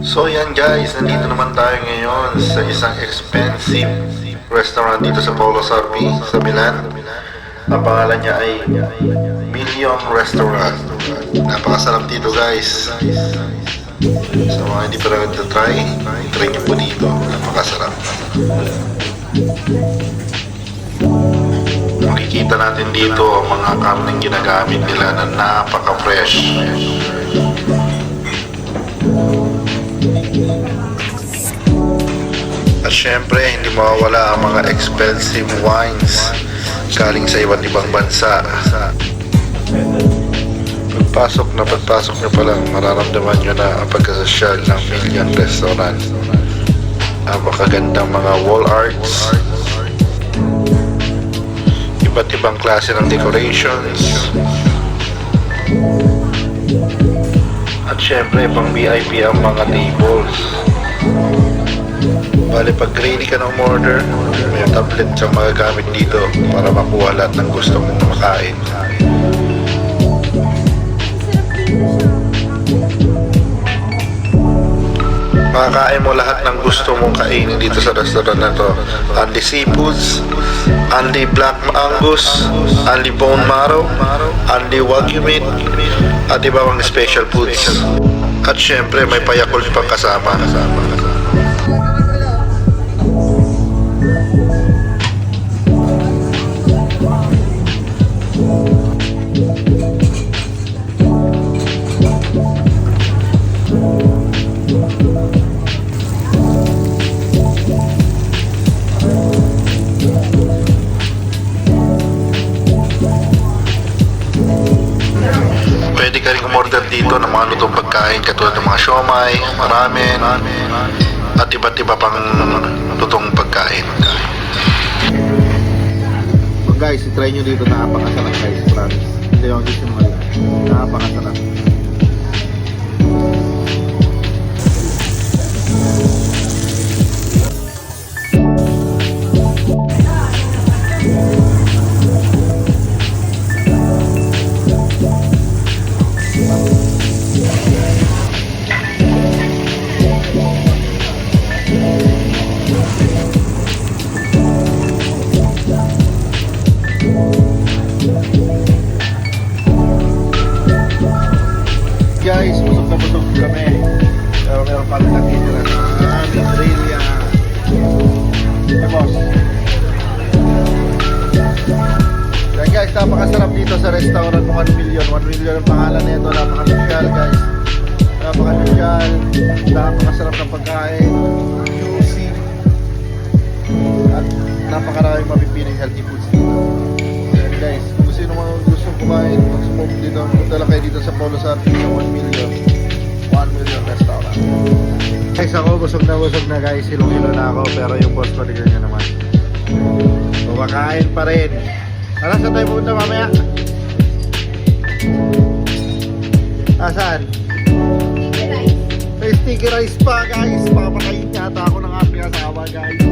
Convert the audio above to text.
So yan guys, nandito naman tayo ngayon sa isang expensive restaurant dito sa Polo Sarpi sa Milan. Ang pangalan niya ay Million Restaurant. Napakasarap dito guys. Sa mga hindi pa rin try niyo po dito. Napakasarap. Makikita natin dito ang mga karneng ginagamit nila na napaka-fresh. At syempre, hindi mawawala ang mga expensive wines galing sa iba't ibang bansa. Pagpasok nyo pa lang, mararamdaman nyo na ang pagkasosyal ng Million Restaurant. Napakagandang mga wall arts, iba't ibang klase ng decorations, at syempre pang VIP ang mga tables. Bale, pag ready ka ng order, may tablet kang magagamit dito para makuha lahat ng gusto mong makain. Makakain mo lahat ng gusto mong kainin dito sa restaurant na to. Only seafoods, only black angus, only bone marrow, only wagyu meat, at iba pang special foods. At syempre may payakult pang kasama. Pwede ka rin umorder dito ng mga lutong pagkain katulad ng mga siomai, ramen, at iba't iba pang lutong pagkain. So guys, try nyo dito, napakasarap guys, promise. Hindi ako gusto mo, napakasarap. Guys, busog na busog kami. Pero meron pa rin nakitira sa aming grilla. Hey boss. Yan guys, napakasarap dito sa restaurant ng 1 Million. 1 Million ang pangalan nito. Napaka-social guys. Napaka-social. Napakasarap ng pagkain. Juicy. At napakaraming mapipiling healthy foods dito. Yan guys, kung sino mga gustong kumain, mag-smoke dito, punta lang kayo dito sa Polo Sarpi sa 1 Million Restaurant. Guys, ako busog na guys, hilong-hilo na ako, pero yung boss ko tignan nyo naman, kumakain pa rin. Saan tayo pupunta mamaya? Saan? May sticky rice pa guys, papakain yata ako ng aking asawa guys.